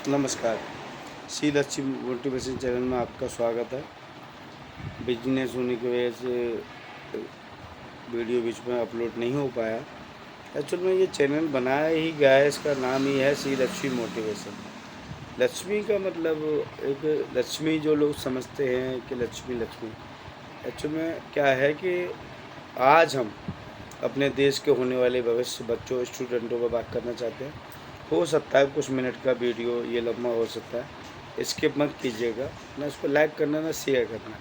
नमस्कार। सी Lakshmi motivation channel में आपका स्वागत है। बिजनेस होने की वजह से वीडियो बीच में अपलोड नहीं हो पाया। एक्चुअल में ये चैनल बनाया ही गया है, इसका नाम ही है सी लक्ष्मी मोटिवेशन। लक्ष्मी का मतलब एक लक्ष्मी जो लोग समझते हैं कि लक्ष्मी लक्ष्मी, एक्चुअल में क्या है कि आज हम अपने देश के होने वाले भविष्य बच्चों स्टूडेंटों पर बात करना चाहते हैं। हो सकता है कुछ मिनट का वीडियो ये लंबा हो सकता है, स्किप मत कीजिएगा ना, इसको लाइक करना ना शेयर करना,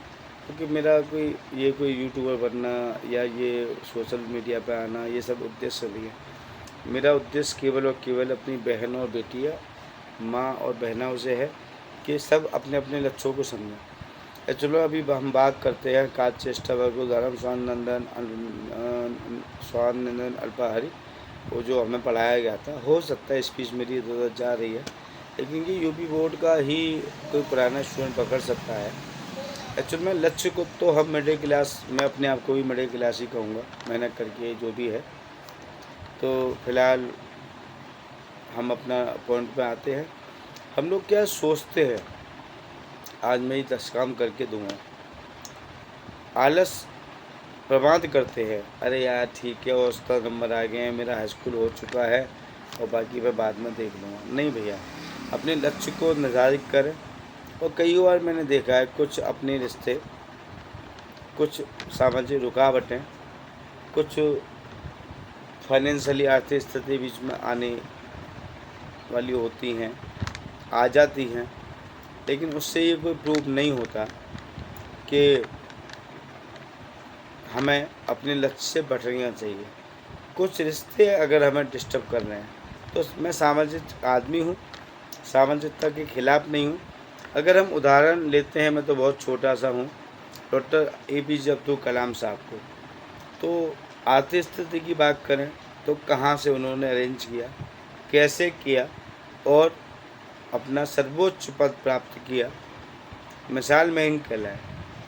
क्योंकि मेरा कोई यूट्यूबर बनना या ये सोशल मीडिया पे आना ये सब उद्देश्य नहीं है। मेरा उद्देश्य केवल और केवल अपनी बहनों और बेटियाँ, माँ और बहनों से है कि सब अपने अपने लक्ष्यों को समझें। चलो अभी हम बात करते हैं काज चेष्टा वर्गो धर्म स्वानंदन अल्पाहारी, वो जो हमें पढ़ाया गया था। हो सकता है स्पीच मेरी इधर उधर जा रही है, लेकिन ये यूपी बोर्ड का ही कोई पुराना स्टूडेंट पकड़ सकता है। एक्चुअल में लक्ष्य को तो हम मिडिल क्लास, मैं अपने आप को भी मिडिल क्लास ही कहूँगा, मेहनत करके जो भी है। तो फिलहाल हम अपना पॉइंट पे आते हैं। हम लोग क्या सोचते हैं, आज मैं ही 10 काम करके दूँगा। आलस प्रमाद करते हैं, अरे यार ठीक है, औसत नंबर आ गए हैं, मेरा हाई स्कूल हो चुका है और बाकी मैं बाद में देख लूँगा। नहीं भैया, अपने लक्ष्य को निर्धारित करें। और कई बार मैंने देखा है कुछ अपने रिश्ते, कुछ सामाजिक रुकावटें, कुछ फाइनेंशियली आर्थिक स्थिति बीच में आने वाली होती हैं, आ जाती हैं, लेकिन उससे ये कोई प्रूफ नहीं होता कि हमें अपने लक्ष्य से भटकना चाहिए। कुछ रिश्ते अगर हमें डिस्टर्ब कर रहे हैं, तो मैं सामाजिक आदमी हूँ, सामाजिकता के खिलाफ नहीं हूँ। अगर हम उदाहरण लेते हैं, मैं तो बहुत छोटा सा हूँ, डॉक्टर APJ अब्दुल कलाम साहब को। तो आर्थिक स्थिति की बात करें तो कहाँ से उन्होंने अरेंज किया, कैसे किया और अपना सर्वोच्च पद प्राप्त किया, मिसाल में इनके कहलाए।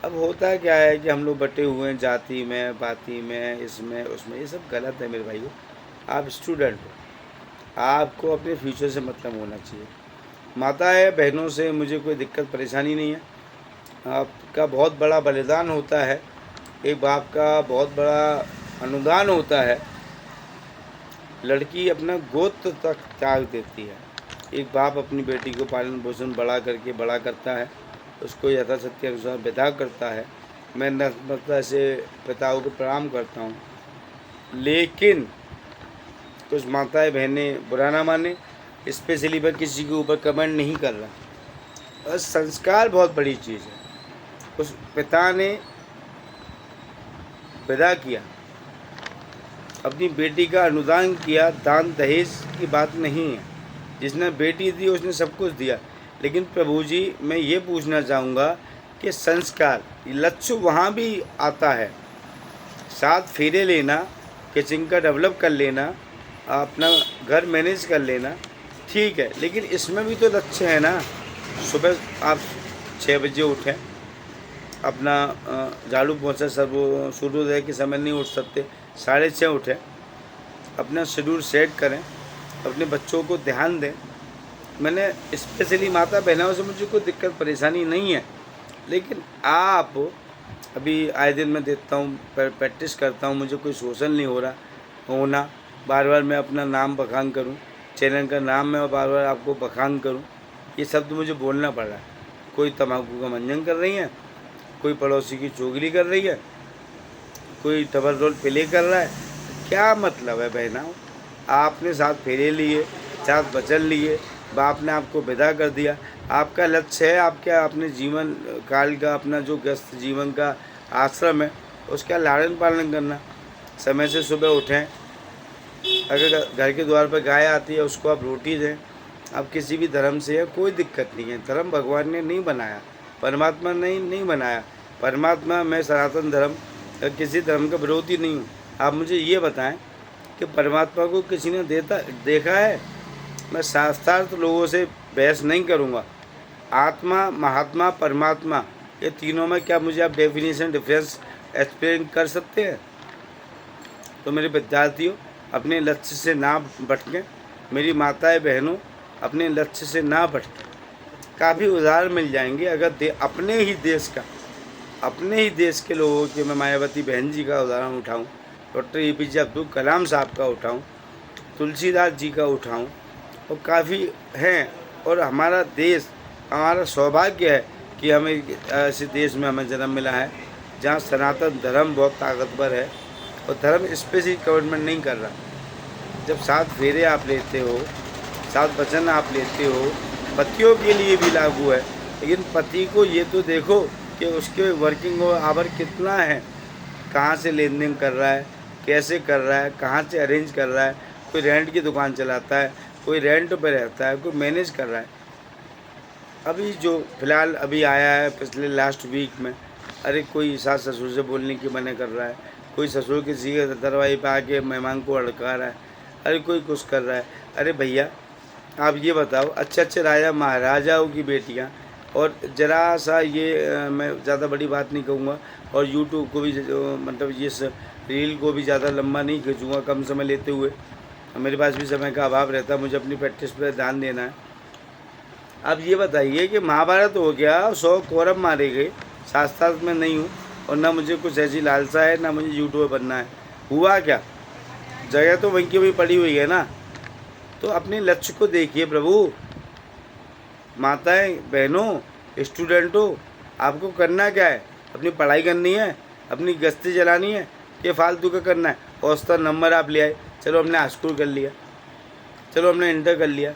अब होता है क्या है कि हम लोग बटे हुए हैं जाति में, पाति में, इसमें उसमें, ये सब गलत है मेरे भाइयों। आप स्टूडेंट हो, आपको अपने फ्यूचर से मतलब होना चाहिए। माताएं बहनों से मुझे कोई दिक्कत परेशानी नहीं है। आपका बहुत बड़ा बलिदान होता है, एक बाप का बहुत बड़ा अनुदान होता है। लड़की अपना गोत्र तक त्याग देती है। एक बाप अपनी बेटी को पालन पोषण बड़ा करता है, उसको यथाशक्ति अनुसार विदा करता है। मैं नम्रता से पिताओं को प्रणाम करता हूँ, लेकिन कुछ माताएं बहनें बुरा ना माने, स्पेशली मैं किसी के ऊपर कमेंट नहीं कर रहा। और संस्कार बहुत बड़ी चीज़ है। उस पिता ने विदा किया, अपनी बेटी का अनुदान किया, दान दहेज की बात नहीं है। जिसने बेटी दी उसने सब कुछ दिया। लेकिन प्रभु जी, मैं ये पूछना चाहूँगा कि संस्कार, लक्ष्य वहाँ भी आता है। 7 फेरे लेना, किचन का डेवलप कर लेना, अपना घर मैनेज कर लेना, ठीक है, लेकिन इसमें भी तो लक्ष्य है ना। सुबह आप 6 बजे उठें, अपना झाड़ू पोंछा सब सूर्योदय के समय नहीं उठ सकते, 6:30 उठें, अपना शेड्यूल सेट करें, अपने बच्चों को ध्यान दें। मैंने स्पेशली माता बहनों से मुझे कोई दिक्कत परेशानी नहीं है, लेकिन आप अभी आए दिन मैं देखता हूँ, प्रैक्टिस करता हूँ, मुझे कोई शोषण नहीं हो रहा होना। बार बार मैं अपना नाम बखान करूँ, चैनल का नाम मैं बार बार आपको बखान करूँ, ये शब्द मुझे बोलना पड़ रहा है। कोई तम्बाकू का मंजन कर रही है, कोई पड़ोसी की चुगली कर रही है, कोई डबल रोल प्ले कर रहा है। क्या मतलब है बहना? आपने 7 फेरे लिए, 7 वचन लिए, बाप ने आपको विदा कर दिया। आपका लक्ष्य है, आप क्या अपने जीवन काल का, अपना जो व्यस्त जीवन का आश्रम है, उसका लालन पालन करना। समय से सुबह उठें, अगर घर के द्वार पर गाय आती है उसको आप रोटी दें। आप किसी भी धर्म से है, कोई दिक्कत नहीं है। धर्म भगवान ने नहीं बनाया, परमात्मा ने नहीं बनाया। परमात्मा, मैं सनातन धर्म या किसी धर्म का विरोधी नहीं हूँ। आप मुझे ये बताएं कि परमात्मा को किसी ने देखा है? मैं शास्त्रार्थ लोगों से बहस नहीं करूँगा। आत्मा, महात्मा, परमात्मा, ये तीनों में क्या मुझे आप डेफिनेशन डिफरेंस एक्सप्लेन कर सकते हैं? तो मेरे विद्यार्थियों, अपने लक्ष्य से ना भटकें। मेरी माताएं बहनों, अपने लक्ष्य से ना भटके। काफ़ी उदाहरण मिल जाएंगे अगर अपने ही देश के लोगों के, मैं मायावती बहन जी का उदाहरण उठाऊं, डॉक्टर APJ अब्दुल कलाम साहब का उठाऊं, तुलसीदास जी का उठाऊं, और काफ़ी हैं। और हमारा देश, हमारा सौभाग्य है कि हमें ऐसे देश में हमें जन्म मिला है जहाँ सनातन धर्म बहुत ताकतवर है और धर्म इस पे से गवर्नमेंट नहीं कर रहा। जब 7 फेरे आप लेते हो, 7 वचन आप लेते हो, पतियों के लिए भी लागू है, लेकिन पति को ये तो देखो कि उसके वर्किंग आवर कितना है, कहाँ से लेन देन कर रहा है, कैसे कर रहा है, कहाँ से अरेंज कर रहा है। कोई रेंट की दुकान चलाता है, कोई रेंट पे रहता है, कोई मैनेज कर रहा है। अभी जो फ़िलहाल अभी आया है पिछले लास्ट वीक में, अरे कोई सास ससुर से बोलने की मना कर रहा है, कोई ससुर किसी के दरवाजे पे आके मेहमान को अड़का रहा है, अरे कोई कुछ कर रहा है। अरे भैया आप ये बताओ, अच्छे अच्छे राजा महाराजाओं की बेटियाँ, और ज़रा सा ये मैं ज़्यादा बड़ी बात नहीं कहूँगा, और यूट्यूब को भी मतलब ये रील को भी ज़्यादा लंबा नहीं खींचूँगा कम समय लेते हुए, मेरे पास भी समय का अभाव रहता है, मुझे अपनी प्रैक्टिस पर ध्यान देना है। अब ये बताइए कि महाभारत हो गया, 100 कौरव मारे गए, शास्त्रार्थ में नहीं हूँ और ना मुझे कुछ ऐसी लालसा है, ना मुझे यूट्यूबर बनना है। हुआ क्या, जगह तो वहीं की वहीं पड़ी हुई है ना। तो अपने लक्ष्य को देखिए प्रभु। माताएं, बहनों, स्टूडेंटों, आपको करना क्या है? अपनी पढ़ाई करनी है, अपनी गश्ती चलानी है, कि फालतू का करना है? औसतन नंबर आप ले आए, चलो हमने हाई स्कूल कर लिया, चलो हमने इंटर कर लिया,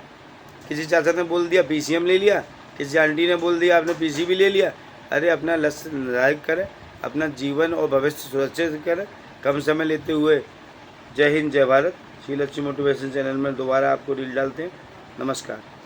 किसी चाचा ने बोल दिया PCM ले लिया, किसी आंटी ने बोल दिया आपने PCB ले लिया। अरे अपना लक्ष्य निर्धारित करें, अपना जीवन और भविष्य सुरक्षित करें कम समय लेते हुए। जय हिंद, जय भारत। श्री लक्ष्मी मोटिवेशन चैनल में दोबारा आपको रील डालते हैं। नमस्कार।